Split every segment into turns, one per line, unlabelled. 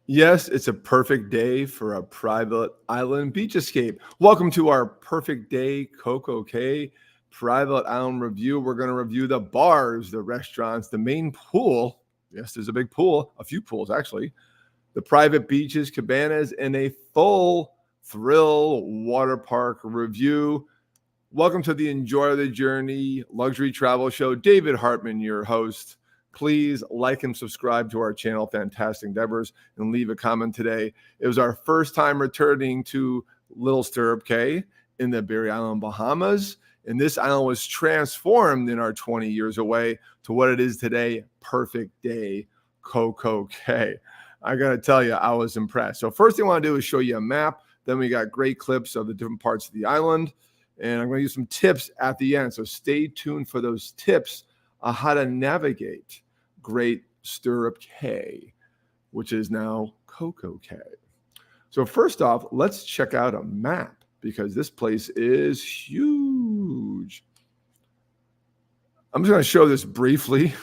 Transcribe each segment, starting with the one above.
Yes, it's a perfect day for a private island beach escape. Welcome to our Perfect Day CocoCay private island review. We're going to review the bars, the restaurants, the main pool. Yes, there's a big pool, a few pools actually. The private beaches, cabanas, and a full Thrill Waterpark review. Welcome to the Enjoy the Journey luxury travel show. David Hartman, your host. Please like and subscribe to our channel, Fantastic Endeavors, and leave a comment today. It was our first time returning to Little Stirrup Cay in the Berry Island, Bahamas. And this island was transformed in our 20 years away to what it is today, Perfect Day CocoCay. I got to tell you, I was impressed. So first thing I want to do is show you a map. Then we got great clips of the different parts of the island. And I'm going to use some tips at the end. So stay tuned for those tips on how to navigate Great Stirrup Cay, which is now CocoCay. So first off, let's check out a map because this place is huge. I'm just going to show this briefly.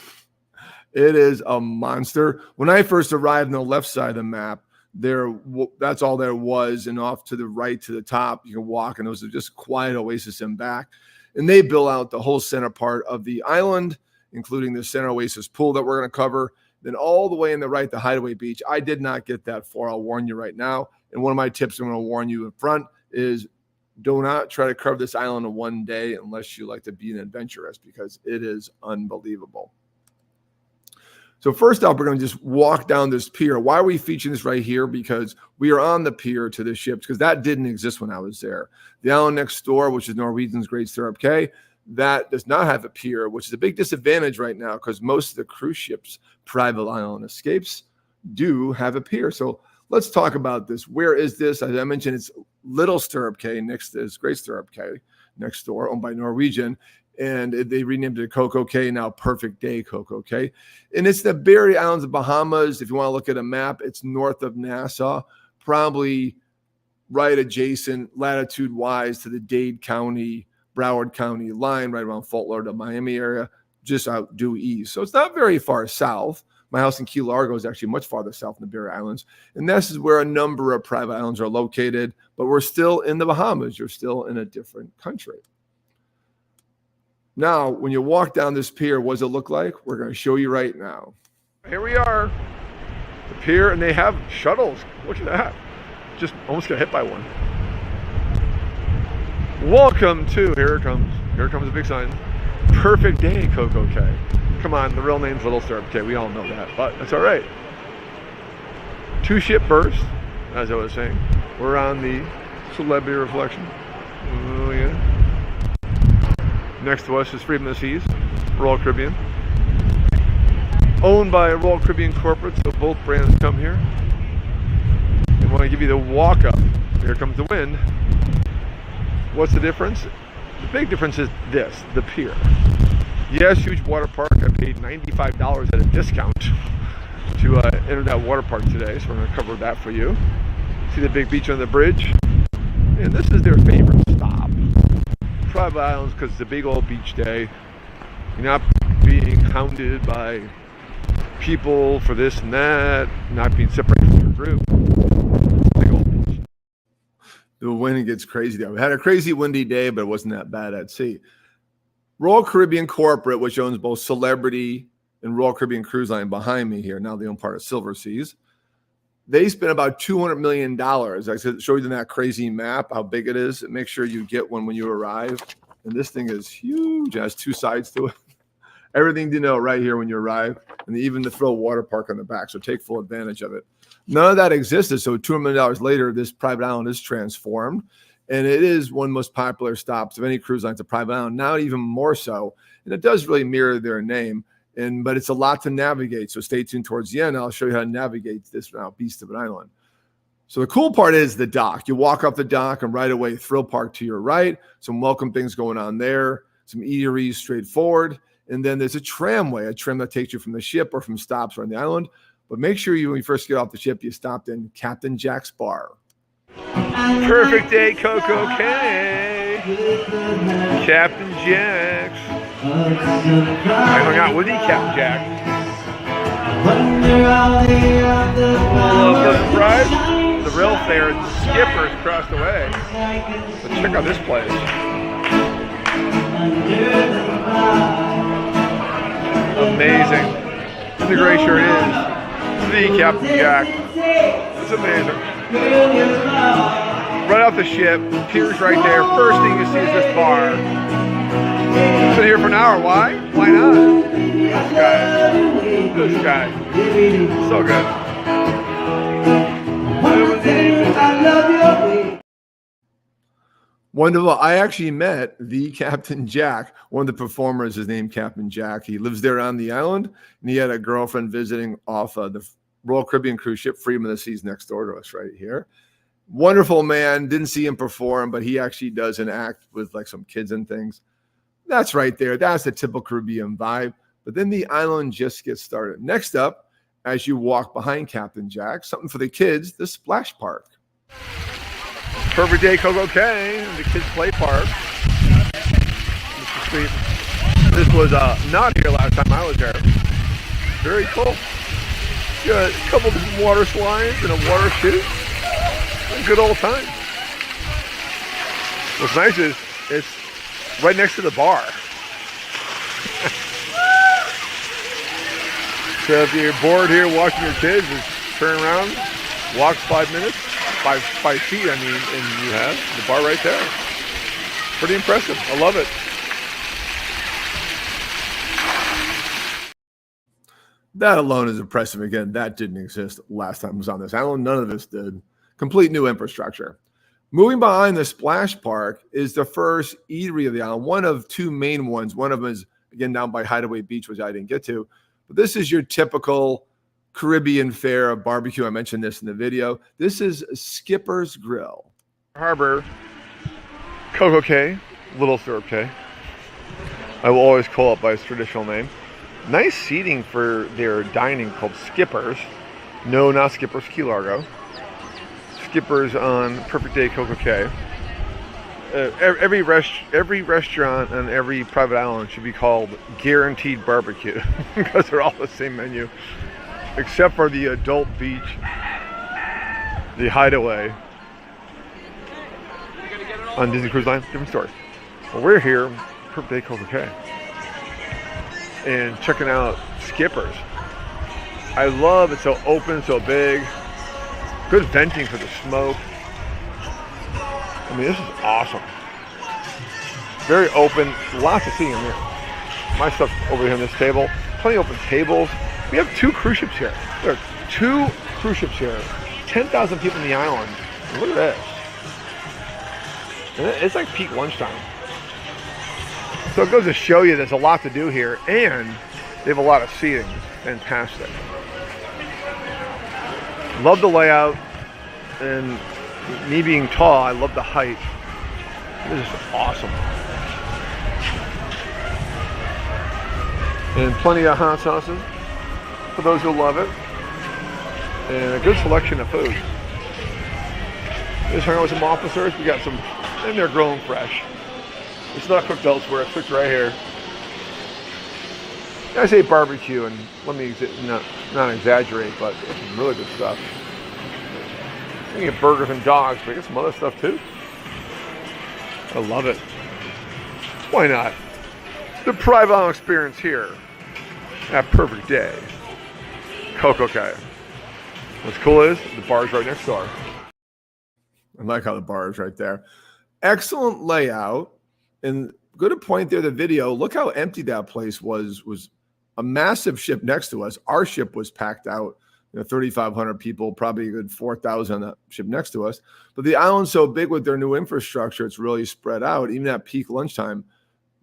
It is a monster. When I first arrived on the left side of the map, that's all there was, and off to the right to the top, you can walk, and those are just quiet oasis and back. And they built out the whole center part of the island, including the center oasis pool that we're going to cover. Then all the way in the right, the Hideaway Beach. I did not get that far. I'll warn you right now. And one of my tips I'm going to warn you in front is do not try to cover this island in one day unless you like to be an adventurous, because it is unbelievable. So first off, we're going to just walk down this pier. Why are we featuring this right here? Because we are on the pier to the ships, because that didn't exist when I was there. The island next door, which is Norwegian's Great Stirrup Cay, that does not have a pier, which is a big disadvantage right now because most of the cruise ships, private island escapes, do have a pier. So let's talk about this. Where is this? As I mentioned, it's Little Stirrup Cay. Next is Great Stirrup Cay next door, owned by Norwegian. And they renamed it CocoCay, now Perfect Day CocoCay. And it's the Berry Islands of Bahamas. If you want to look at a map, it's north of Nassau, probably right adjacent latitude-wise to the Dade County, Broward County line, right around Fort Lauderdale, Miami area, just out due east. So it's not very far south. My house in Key Largo is actually much farther south in the Berry Islands. And this is where a number of private islands are located, but we're still in the Bahamas. You're still in a different country. Now, when you walk down this pier, what does it look like? We're going to show you right now. Here we are, the pier, and they have shuttles. Look at that. Just almost got hit by one. Welcome to, here comes a big sign, Perfect Day CocoCay. Come on, the real name's Little Stirrup Cay. We all know that, but that's all right. Two ship berths, as I was saying. We're on the Celebrity Reflection. Oh, yeah. Next to us is Freedom of the Seas, Royal Caribbean. Owned by Royal Caribbean Corporate, so both brands come here. I want to give you the walk up. Here comes the wind. What's the difference? The big difference is this, the pier. Yes, huge water park. I paid $95 at a discount to enter that water park today, so we're going to cover that for you. See the big beach on the bridge? And this is their favorite stop. Private islands, because it's a big old beach day. You're not being hounded by people for this and that, not being separated from your group. Big old beach. The wind gets crazy there. We had a crazy windy day, but it wasn't that bad at sea. Royal Caribbean Corporate, which owns both Celebrity and Royal Caribbean Cruise Line behind me here, now they own part of Silver Seas. They spent about $200 million. I showed you that crazy map, how big it is. Make sure you get one when you arrive. And this thing is huge. It has two sides to it. Everything to know right here when you arrive. And even the Thrill Waterpark on the back. So take full advantage of it. None of that existed. So $200 million later, this private island is transformed. And it is one of the most popular stops of any cruise line. It's a private island, now even more so. And it does really mirror their name. But it's a lot to navigate. So stay tuned towards the end. I'll show you how to navigate this now beast of an island. So the cool part is the dock. You walk up the dock and right away, Thrill Park to your right. Some welcome things going on there. Some eateries straight forward. And then there's a tramway, a tram that takes you from the ship or from stops around the island. But make sure when you first get off the ship, you stopped in Captain Jack's Bar. Perfect Day CocoCay. Captain Jack's. I hung out with Captain Jack. Love the guys. The real fair is the Skippers across the way. But check out this place. Amazing. And the gray shirt is the Captain Jack. It's amazing. Right off the ship, piers right there. First thing you see is this bar. Been here for an hour. Why? Why not? This guy. So good. Wonderful. I actually met the Captain Jack. One of the performers is named Captain Jack. He lives there on the island, and he had a girlfriend visiting off the Royal Caribbean cruise ship, Freedom of the Seas, next door to us right here. Wonderful man. Didn't see him perform, but he actually does an act with like some kids and things. That's right there. That's the typical Caribbean vibe. But then the island just gets started. Next up, as you walk behind Captain Jack, something for the kids, the Splash Park. Perfect Day CocoCay, the kids play park. This was not here last time I was there. Very cool. Got a couple of water slides and a water chute. A good old time. What's nice is it's right next to the bar. So if you're bored here watching your kids, just turn around, walk 5 minutes, 5 feet, I mean, and you have the bar right there. Pretty impressive. I love it. That alone is impressive. Again, that didn't exist last time I was on this island. None of this did. Complete new infrastructure. Moving behind the Splash Park is the first eatery of the island, one of two main ones. One of them is, again, down by Hideaway Beach, which I didn't get to. But this is your typical Caribbean fare of barbecue. I mentioned this in the video. This is Skipper's Grill. Harbor, CocoCay, Little Syrup Cay. I will always call it by its traditional name. Nice seating for their dining called Skippers. No, not Skippers Key Largo. Skippers on Perfect Day CocoCay. Every restaurant on every private island should be called Guaranteed Barbecue because they're all the same menu, except for the adult beach, the Hideaway on Disney Cruise Line. Different story. Well, we're here, Perfect Day CocoCay, and checking out Skippers. I love it. So open, so big. Good venting for the smoke. I mean, this is awesome. Very open. Lots of seating in here. My stuff's over here on this table. Plenty of open tables. We have 2 cruise ships here. There are 2 cruise ships here. 10,000 people in the island. And look at this. And it's like peak lunchtime. So it goes to show you there's a lot to do here. And they have a lot of seating. Fantastic. Love the layout. And me being tall, I love the height. This is awesome. And plenty of hot sauces for those who love it. And a good selection of food. Just hung out with some officers. We got some, and they're growing fresh. It's not cooked elsewhere, it's cooked right here. I say barbecue, and let me not exaggerate, but it's some really good stuff. You can get burgers and dogs, but I get some other stuff too. I love it. Why not? The private island experience here at Perfect Day CocoCay. What's cool is the bar's right next door. I like how the bar is right there. Excellent layout, and good to point there. The video. Look how empty that place was. Was a massive ship next to us. Our ship was packed out. 3,500 people, probably a good 4,000 on that ship next to us. But the island's so big with their new infrastructure, it's really spread out. Even at peak lunchtime,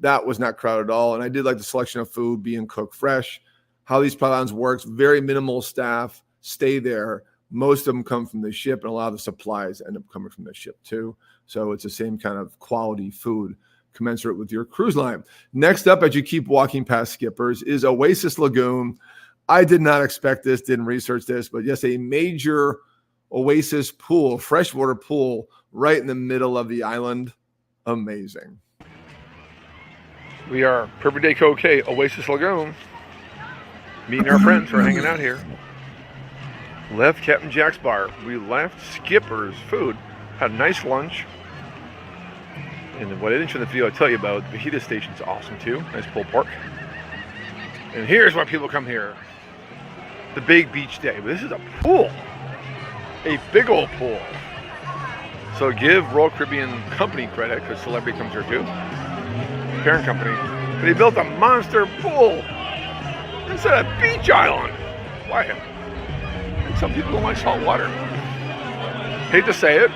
that was not crowded at all. And I did like the selection of food being cooked fresh. How these private islands works, very minimal staff stay there. Most of them come from the ship, and a lot of the supplies end up coming from the ship too. So it's the same kind of quality food commensurate with your cruise line. Next up, as you keep walking past Skippers, is Oasis Lagoon. I did not expect this, didn't research this, but yes, a major Oasis pool, freshwater pool, right in the middle of the island. Amazing. We are Perfect Day CocoCay, Oasis Lagoon. Meeting our friends who are hanging out here. Left Captain Jack's bar. We left Skipper's food. Had a nice lunch. And what I didn't show in the video, I'll tell you about. The fajita station's awesome too. Nice pulled pork. And here's why people come here. The big beach day. But this is a pool. A big old pool. So give Royal Caribbean Company credit, because Celebrity comes here too. Parent company. But they built a monster pool instead of beach island. Why? And some people don't like salt water. Hate to say it.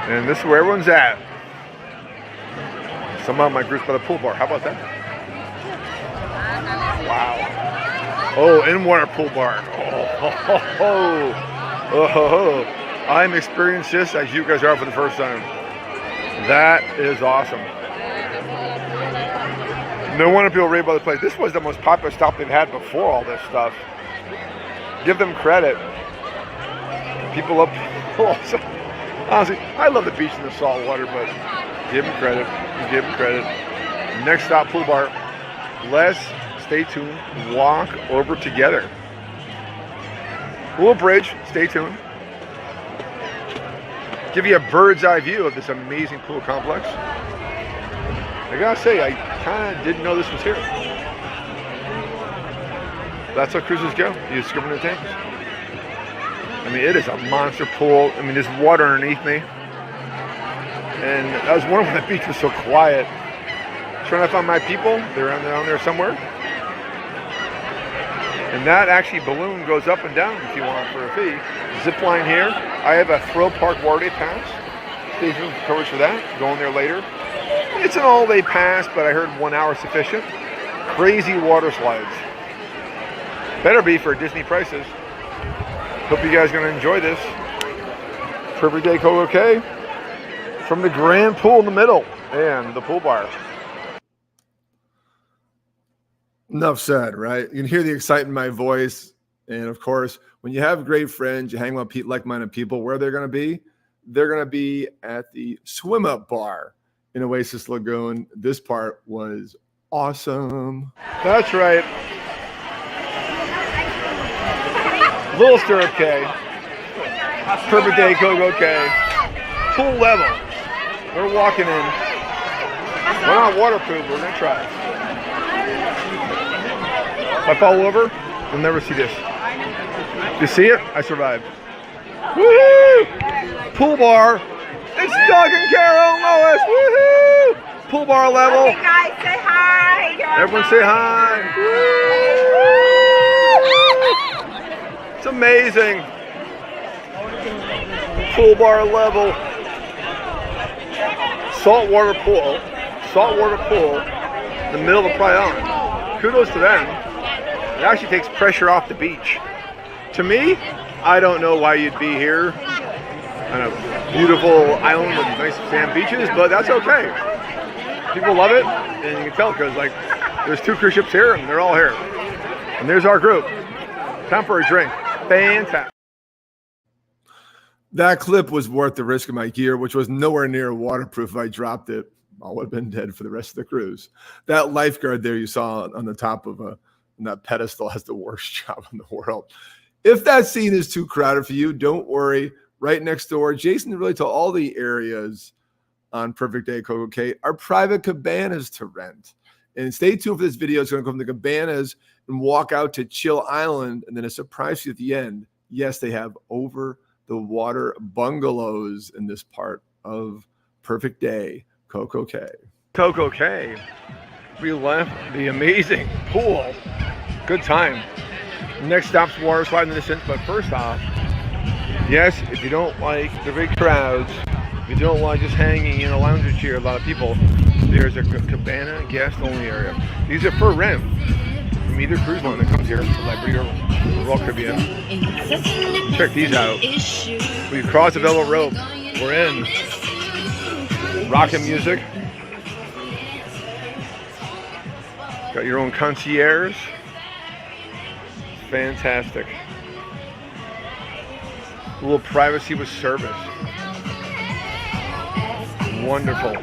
And this is where everyone's at. Somehow my group's by the pool bar. How about that? Wow. Oh, in-water pool bar. Oh. I'm experiencing this as you guys are for the first time. That is awesome. No wonder people rave about the place. This was the most popular stop they've had before all this stuff. Give them credit. People up. Honestly, I love the beach and the salt water, but give them credit. Give them credit. Next stop, pool bar. Let's stay tuned. Walk over together. Little bridge. Stay tuned. Give you a bird's eye view of this amazing pool complex. I gotta say, I kind of didn't know this was here. That's how cruises go. You discover new things. I mean, it is a monster pool. I mean, there's water underneath me. And I was wondering why the beach was so quiet. Trying to find my people. They're down there somewhere. And that actually balloon goes up and down if you want for a fee. Zip line here. I have a Thrill Park Water Day pass. Stay tuned for coverage for that. Going there later. It's an all-day pass, but I heard 1 hour sufficient. Crazy water slides. Better be for Disney prices. Hope you guys are going to enjoy this. Perfect Day CocoCay from the grand pool in the middle and the pool bar. Enough said, right? You can hear the excitement in my voice. And of course, when you have great friends, you hang with like-minded people, where they're going to be? They're going to be at the swim-up bar in Oasis Lagoon. This part was awesome. That's right. Little Stirrup K. Perfect Day CocoCay. Pool level. We're walking in. We're not waterproof. We're going to try. If I fall over, you'll never see this. You see it? I survived. Woohoo! Pool bar. It's Doug and Carol and Lois. Woohoo! Pool bar level.
Okay, guys, say hi.
Everyone say hi. Woo! It's amazing. Pool bar level. Saltwater pool. Saltwater pool in the middle of a private island. Kudos to them. It actually takes pressure off the beach. To me, I don't know why you'd be here on a beautiful island with nice sand beaches, but that's okay. People love it, and you can tell because like there's 2 cruise ships here, and they're all here. And there's our group. Time for a drink. Fantastic. That clip was worth the risk of my gear, which was nowhere near waterproof. If I dropped it, I would have been dead for the rest of the cruise. That lifeguard there you saw on the top of that pedestal has the worst job in the world. If that scene is too crowded for you, don't worry. Right next door, Jason really to all the areas on Perfect Day CocoCay are private cabanas to rent. And stay tuned for this video. It's going to go from the cabanas and walk out to Chill Island, and then a surprise you at the end. Yes, they have over the water bungalows in this part of Perfect Day CocoCay. CocoCay. We left the amazing pool. Good time. Next stop's water slide in the distance, but first off, yes, if you don't like the big crowds, if you don't like just hanging in a lounger chair, a lot of people, there's a cabana guest only area. These are for rent from either cruise line that comes here, Celebrity or Royal Caribbean. Check these out. We crossed the velvet rope. We're in. Rockin' music. Got your own concierge. Fantastic. A little privacy with service. Wonderful.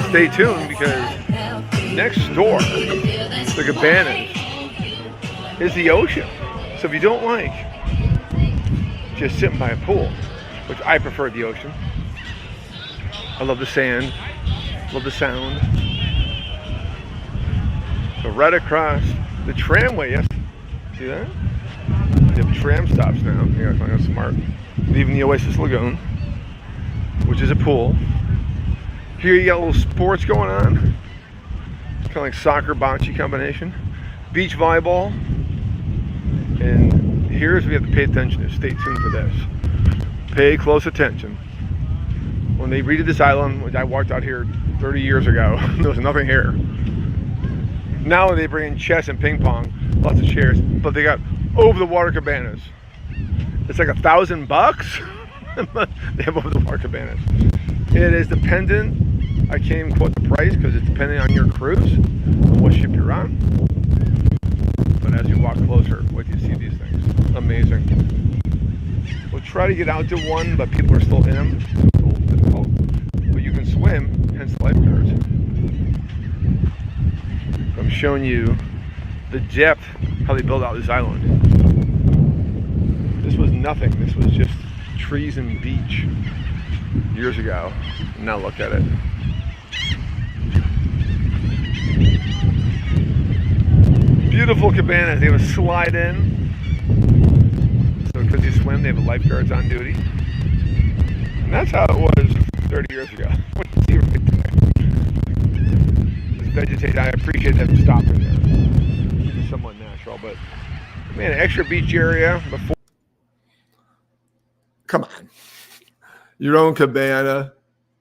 Stay tuned because next door, the Cabanas. is the ocean. So if you don't like just sitting by a pool, which I prefer the ocean, I love the sand, love the sound. So right across the tramway, yes, see that? They have tram stops now. Yeah, I find that smart. Leaving the Oasis Lagoon, which is a pool. Here you got a little sports going on. Kind of like soccer bocce combination. Beach volleyball. And here's we have to pay attention to. Stay tuned for this. Pay close attention. When they redid this island, which I walked out here 30 years ago, there was nothing here. Now they bring in chess and ping pong, lots of chairs, but they got over the water cabanas. It's like $1,000, but they have over the water cabanas. It is dependent. I can't even quote the price because it's depending on your cruise and what ship you're on. But as you walk closer, wait till you see these things. Amazing. We'll try to get out to one, but people are still in them. It's a little difficult. But you can swim, hence lifeguards. I'm showing you the depth, how they built out this island. This was nothing. This was just trees and beach years ago. Now look at it. Beautiful cabanas. They have a slide in. So because you swim, they have lifeguards on duty. And that's how it was 30 years ago. What do you see right there? Vegetation. I appreciate them stopping there. It's somewhat natural, but man, extra beach area before. Come on. Your own cabana,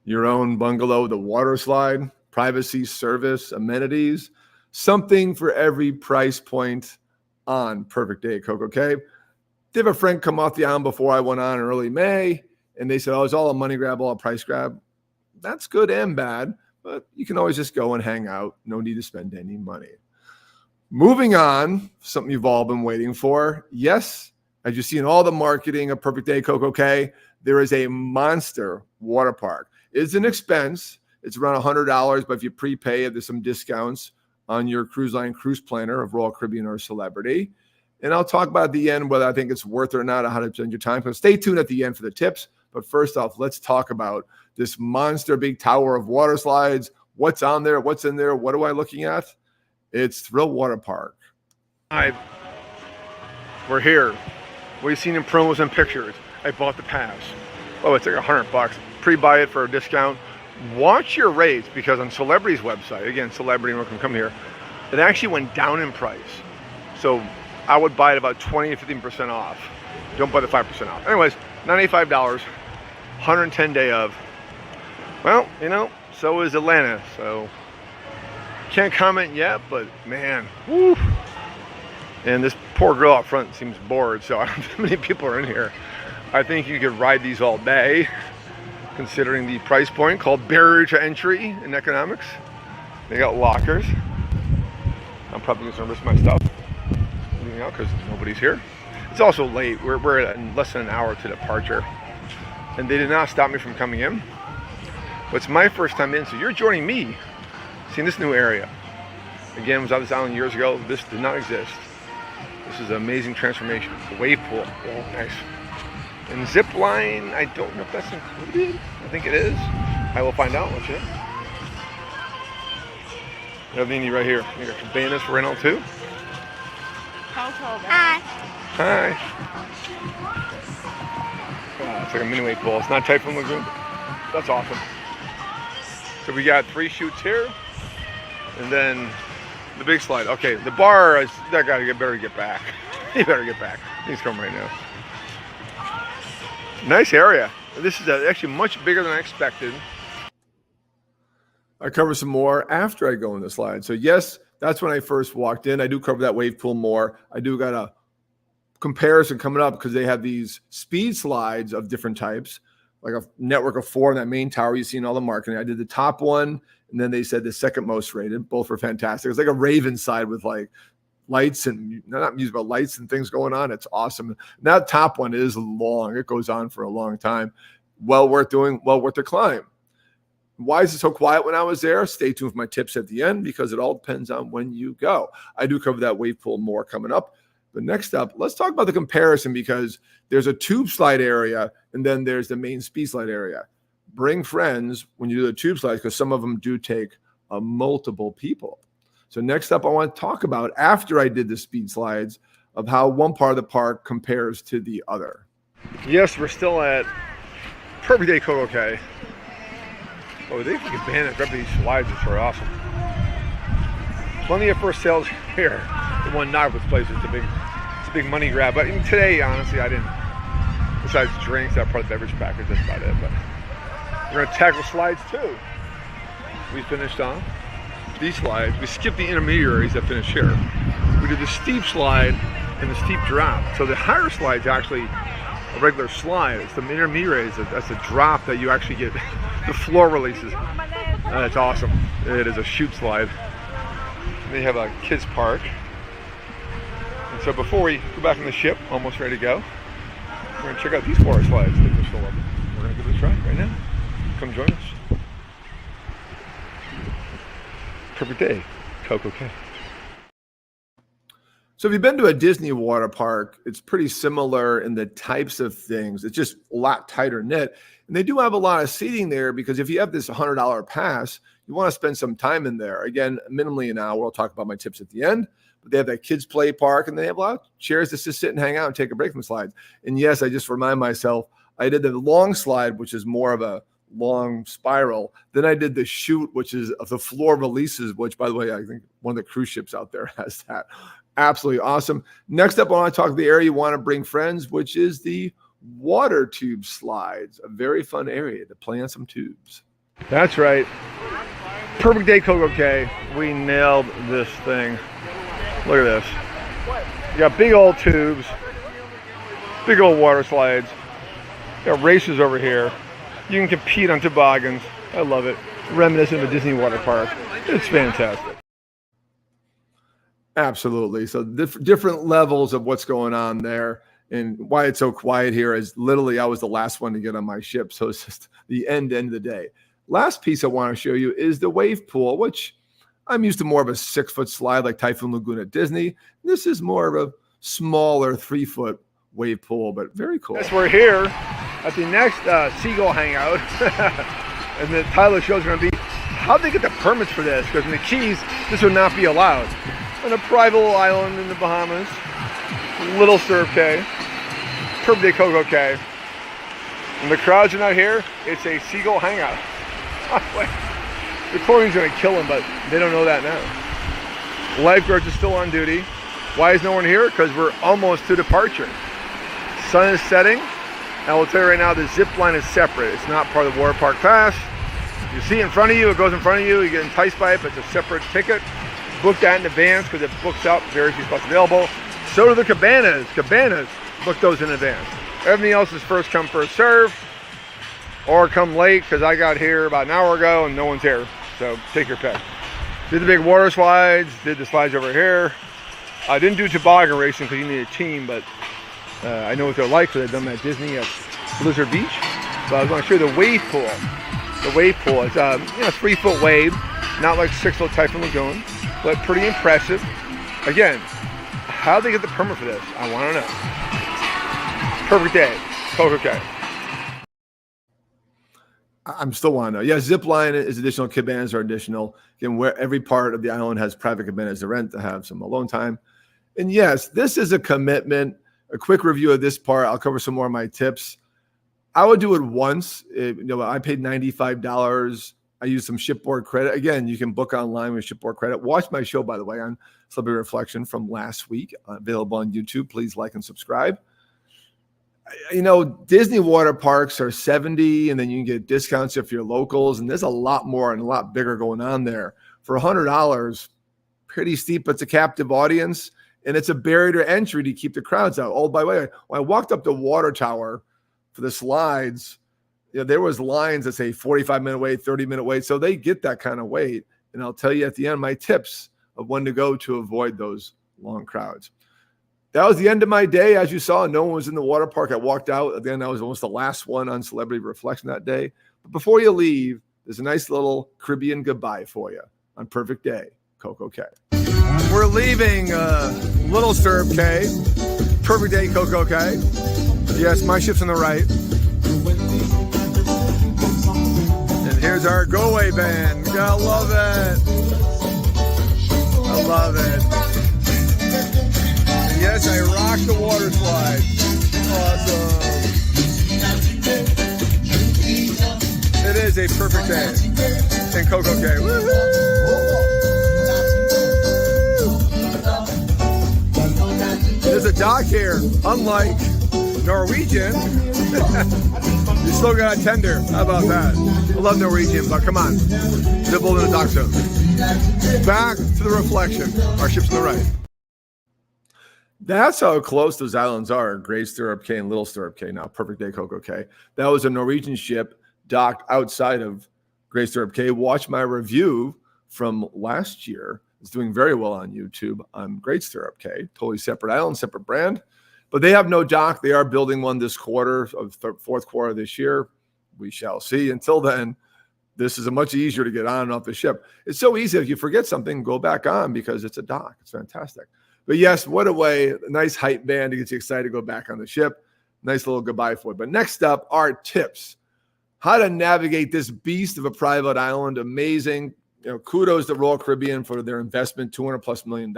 your own bungalow, the water slide, privacy, service, amenities, something for every price point on Perfect Day CocoCay. Did have a friend come off the island before I went on in early May, and they said, oh, it's all a money grab, all a price grab. That's good and bad. But you can always just go and hang out. No need to spend any money. Moving on, something you've all been waiting for. Yes, as you see in all the marketing of Perfect Day CocoCay, there is a monster water park. It's an expense. It's around $100, but if you prepay, there's some discounts on your cruise line cruise planner of Royal Caribbean or Celebrity. And I'll talk about at the end whether I think it's worth it or not, how to spend your time. So stay tuned at the end for the tips. But first off, let's talk about this monster big tower of water slides. What's on there? What's in there? What am I looking at? It's Thrill Waterpark. We're here. What you've seen in promos and pictures. I bought the pass. Oh, it's like $100. Pre-buy it for a discount. Watch your rates because on Celebrity's website, again, Celebrity, can come here, it actually went down in price. So I would buy it about 20 to 15% off. Don't buy the 5% off. Anyways, $95. 110 day of. Well, you know, so is Atlanta. So can't comment yet, but man, woo. And this poor girl out front seems bored, so I don't know how many people are in here. I think you could ride these all day, considering the price point called barrier to entry in economics. They got lockers. I'm probably gonna risk my stuff leaving out because nobody's here. It's also late. We're at less than an hour to departure. And they did not stop me from coming in. But it's my first time in, so you're joining me seeing this new area. Again, I was on this island years ago. This did not exist. This is an amazing transformation. The wave pool, oh, nice. And zip line, I don't know if that's included. I think it is. I will find out. Watch it. Everything you need right here. You got cabanas for rental too.
Hi.
Hi. It's like a mini wave pool. It's not Typhoon Lagoon. That's awesome. So we got 3 chutes here, and then the big slide. Okay, the bar is that guy better get back. He better get back. He's coming right now. Nice area. This is actually much bigger than I expected. I cover some more after I go in the slide. So yes, that's when I first walked in. I do cover that wave pool more. I do got a comparison coming up because they have these speed slides of different types, like a network of 4 in that main tower you see in all the marketing. I did the top one, and then they said the second most rated. Both were fantastic. It's like a Raven side with like lights and not music, but lights and things going on. It's awesome. And that top one is long. It goes on for a long time. Well worth doing, well worth the climb. Why is it so quiet when I was there? Stay tuned for my tips at the end because it all depends on when you go. I do cover that wave pool more coming up. But next up, let's talk about the comparison, because there's a tube slide area and then there's the main speed slide area. Bring friends when you do the tube slides, because some of them do take multiple people. So next up, I want to talk about, after I did the speed slides, of how one part of the park compares to the other. Yes, we're still at Perfect Day CocoCay. Oh, they can Cabanas, grab these slides, it's very awesome. Plenty of first sales here. The one not with place, it's a big money grab. But today, honestly, I didn't. Besides drinks, that part of the beverage package, that's about it. But we're gonna tackle slides too. We finished on these slides. We skipped the intermediaries that finish here. We did the steep slide and the steep drop. So the higher slide's actually a regular slide. It's the intermediaries, that's the drop that you actually get the floor releases. That's awesome. It is a chute slide. They have a kids park. And so before we go back on the ship, almost ready to go, we're gonna check out these water slides. We're gonna give it a try right now. Come join us. Perfect Day CocoCay. So if you've been to a Disney water park, it's pretty similar in the types of things. It's just a lot tighter knit. And they do have a lot of seating there, because if you have this $100 pass, you want to spend some time in there. Again, minimally an hour. I'll talk about my tips at the end. But they have that kids play park, and they have a lot of chairs to just sit and hang out and take a break from slides. And yes, I just remind myself, I did the long slide, which is more of a long spiral. Then I did the chute, which is of the floor releases, which, by the way, I think one of the cruise ships out there has that. Absolutely awesome. Next up, I want to talk the area you want to bring friends, which is the water tube slides. A very fun area to play on some tubes. That's right. Perfect Day CocoCay. We nailed this thing. Look at this. You got big old tubes, big old water slides. You got races over here. You can compete on toboggans. I love it. Reminiscent of a Disney water park. It's fantastic. Absolutely. So different levels of what's going on there, and why it's so quiet here is literally I was the last one to get on my ship. So it's just the end of the day. Last piece I want to show you is the wave pool, which I'm used to more of a 6-foot slide like Typhoon Lagoon at Disney. This is more of a smaller 3-foot wave pool, but very cool. Yes, we're here at the next Seagull Hangout. And the title of the show is going to be how they get the permits for this, because in the Keys, this would not be allowed. On a private little island in the Bahamas, little surf K, Perfect Day CocoCay. And the crowds are not here, it's a Seagull Hangout. The recording's going to kill them, but they don't know that now. Lifeguards are still on duty. Why is no one here? Because we're almost to departure. Sun is setting. I will tell you right now, the zip line is separate. It's not part of the water park pass. You see it in front of you, it goes in front of you, you get enticed by it, but it's a separate ticket. Book that in advance, because it books out very few spots available. So do the Cabanas. Cabanas, book those in advance. Everything else is first come, first serve, or come late, because I got here about an hour ago and no one's here. So take your pick. Did the big water slides, did the slides over here. I didn't do toboggan racing because you need a team, but I know what they're like, because I've done that at Disney at Blizzard Beach. But I was going to show you the wave pool. The wave pool is a 3-foot wave, not like 6-foot Typhoon Lagoon, but pretty impressive. Again, how they get the permit for this, I want to know. Perfect Day CocoCay. I'm still want to know. Yeah, zip line is additional. Cabanas are additional. Again, where every part of the island has private cabanas to rent to have some alone time. And yes, this is a commitment. A quick review of this part. I'll cover some more of my tips. I would do it once. I paid $95. I used some shipboard credit. Again, you can book online with shipboard credit. Watch my show, by the way, on Celebrity Reflection from last week, available on YouTube. Please like and subscribe. Disney water parks are $70, and then you can get discounts if you're locals, and there's a lot more and a lot bigger going on there. For $100, pretty steep, but it's a captive audience, and it's a barrier to entry to keep the crowds out. Oh, by the way, when I walked up the water tower for the slides, there was lines that say 45-minute wait, 30-minute wait, so they get that kind of wait, and I'll tell you at the end my tips of when to go to avoid those long crowds. That was the end of my day. As you saw, no one was in the water park. I walked out. Again, I was almost the last one on Celebrity Reflection that day. But before you leave, there's a nice little Caribbean goodbye for you on Perfect Day CocoCay. We're leaving Little Stirrup Cay, Perfect Day CocoCay. Yes, my ship's on the right. And here's our go away band. Gotta love it. I love it. And yes, I rock the water slide. Awesome. It is a perfect day in CocoCay. Woohoo! There's a dock here, unlike Norwegian. You still got a tender. How about that? I love Norwegian, but come on. They're building a dock soon. Back to the reflection. Our ship's on the right. That's how close those islands are. Great Stirrup Cay and Little Stirrup Cay now. Perfect Day CocoCay. That was a Norwegian ship docked outside of Great Stirrup Cay. Watch my review from last year. It's doing very well on YouTube on Great Stirrup Cay. Totally separate island, separate brand. But they have no dock. They are building one this quarter, of fourth quarter this year. We shall see. Until then, this is a much easier to get on and off the ship. It's so easy. If you forget something, go back on because it's a dock. It's fantastic. But yes, what a way. A nice hype band to get you excited to go back on the ship. Nice little goodbye for it. But next up are tips. How to navigate this beast of a private island. Amazing. Kudos to Royal Caribbean for their investment, $200+ million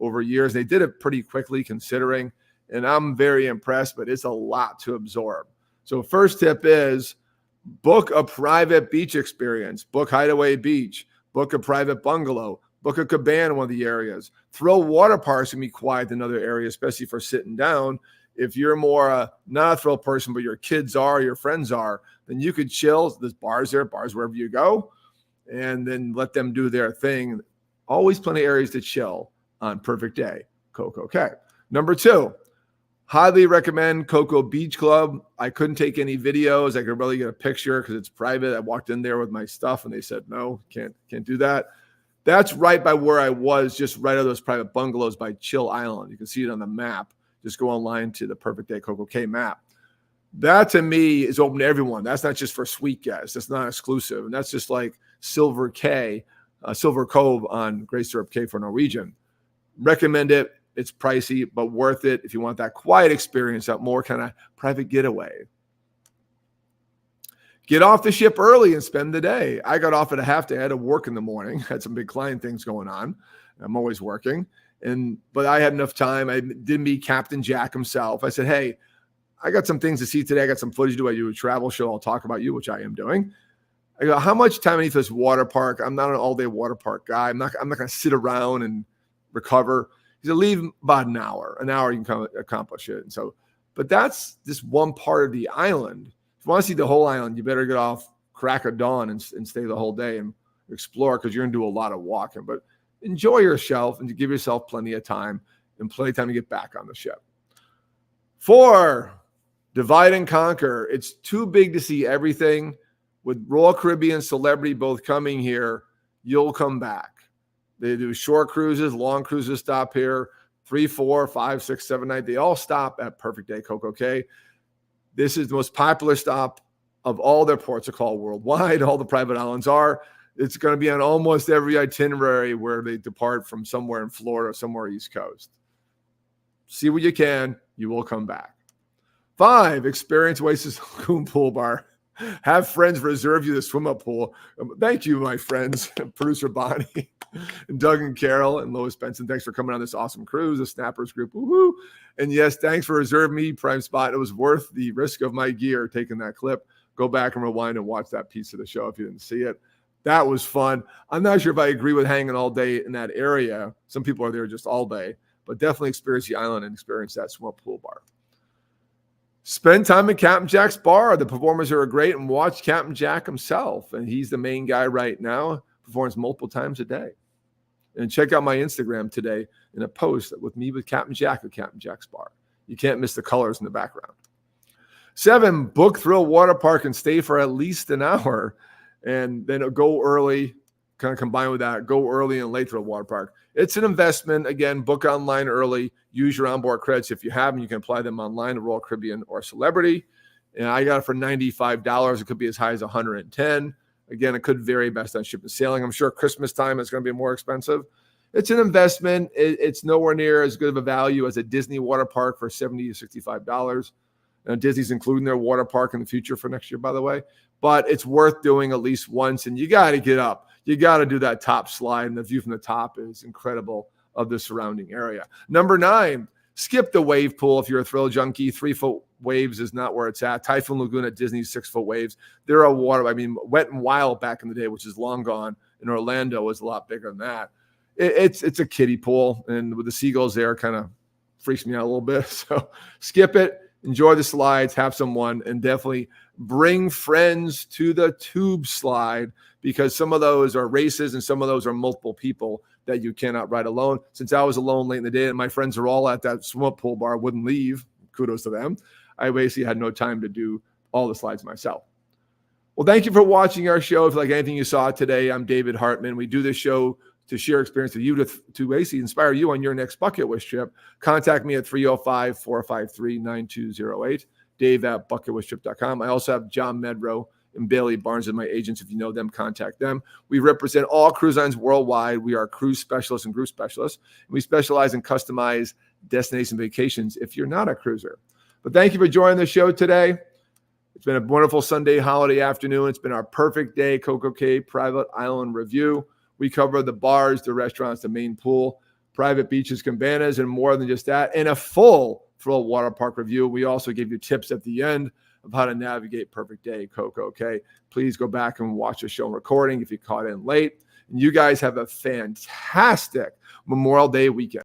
over years. They did it pretty quickly considering, and I'm very impressed, but it's a lot to absorb. So first tip is book a private beach experience. Book Hideaway Beach. Book a private bungalow. Book a cabana in one of the areas. Thrill Waterparks can be quiet in other areas, especially for sitting down. If you're more not a thrill person, but your kids are, your friends are, then you could chill. There's bars there, bars wherever you go, and then let them do their thing. Always plenty of areas to chill on Perfect Day CocoCay. Number 2, highly recommend Coco Beach Club. I couldn't take any videos. I could really get a picture because it's private. I walked in there with my stuff and they said, no, can't do that. That's right by where I was, just right out of those private bungalows by Chill Island. You can see it on the map. Just go online to the Perfect Day CocoCay map. That to me is open to everyone. That's not just for sweet guests. That's not exclusive. And that's just like Silver Cove on Great Stirrup Cay for Norwegian. Recommend it. It's pricey, but worth it if you want that quiet experience, that more kind of private getaway. Get off the ship early and spend the day. I got off at a half day. I had to work in the morning. Had some big client things going on. I'm always working. But I had enough time. I did meet Captain Jack himself. I said, hey, I got some things to see today. I got some footage to do. I do a travel show. I'll talk about you, which I am doing. I go, how much time I need for this water park? I'm not an all-day water park guy. I'm not going to sit around and recover. He said, leave about an hour. An hour, you can accomplish it. And so, but that's just one part of the island. If you want to see the whole island, you better get off crack of dawn and stay the whole day and explore because you're going to do a lot of walking. But enjoy yourself and give yourself plenty of time and plenty of time to get back on the ship. 4, divide and conquer. It's too big to see everything. With Royal Caribbean Celebrity both coming here, you'll come back. They do short cruises, long cruises stop here, 3, 4, 5, 6, 7 nights. They all stop at Perfect Day CocoCay. This is the most popular stop of all their ports are called worldwide. All the private islands are. It's going to be on almost every itinerary where they depart from somewhere in Florida or somewhere East Coast. See what you can. You will come back. 5, experience Oasis Lagoon Pool Bar. Have friends reserve you the swim-up pool. Thank you, my friends, producer Bonnie, and Doug and Carol, and Lois Benson. Thanks for coming on this awesome cruise, the Snappers group. Woohoo! And yes, thanks for reserving me prime spot. It was worth the risk of my gear taking that clip. Go back and rewind and watch that piece of the show if you didn't see it. That was fun. I'm not sure if I agree with hanging all day in that area. Some people are there just all day, but definitely experience the island and experience that swim-up pool bar. Spend time at Captain Jack's bar. The performers are great, and watch Captain Jack himself. And he's the main guy right now, performs multiple times a day. And check out my Instagram today in a post with me with Captain Jack at Captain Jack's bar. You can't miss the colors in the background. 7, book Thrill Waterpark and stay for at least an hour. And then go early, kind of combine with that, go early and late Thrill Waterpark. It's an investment. Again, book online early. Use your onboard credits. If you have them, you can apply them online to Royal Caribbean or Celebrity. And I got it for $95. It could be as high as $110. Again, it could vary based on ship and sailing. I'm sure Christmas time is going to be more expensive. It's an investment. It's nowhere near as good of a value as a Disney water park for $70 to $65. Disney's including their water park in the future for next year, by the way. But it's worth doing at least once, and you got to get up. You got to do that top slide, and the view from the top is incredible of the surrounding area. Number 9, skip the wave pool if you're a thrill junkie. 3-foot waves is not where it's at. Typhoon Lagoon at Disney's 6-foot waves. There are Wet and Wild back in the day, which is long gone. In Orlando was a lot bigger than that. It's a kiddie pool, and with the seagulls there kind of freaks me out a little bit. So skip it. Enjoy the slides, have some fun, and definitely bring friends to the tube slide, because some of those are races and some of those are multiple people that you cannot ride alone. Since I was alone late in the day and my friends are all at that swim pool bar, wouldn't leave, kudos to them, I basically had no time to do all the slides myself. Well, thank you for watching our show. If you like anything you saw today, I'm David Hartman. We do this show to share experience with you, to basically inspire you on your next bucket list trip. Contact me at 305-453-9208, dave@bucketwishtrip.com. I also have John Medrow and Bailey Barnes as my agents. If you know them, contact them. We represent all cruise lines worldwide. We are cruise specialists and group specialists. We specialize in customized destination vacations if you're not a cruiser. But thank you for joining the show today. It's been a wonderful Sunday holiday afternoon. It's been our Perfect Day CocoCay Private Island Review. We cover the bars, the restaurants, the main pool, private beaches, cabanas, and more than just that, and a full Thrill Waterpark review. We also gave you tips at the end of how to navigate Perfect Day CocoCay. Please go back and watch the show recording if you caught in late. And you guys have a fantastic Memorial Day weekend.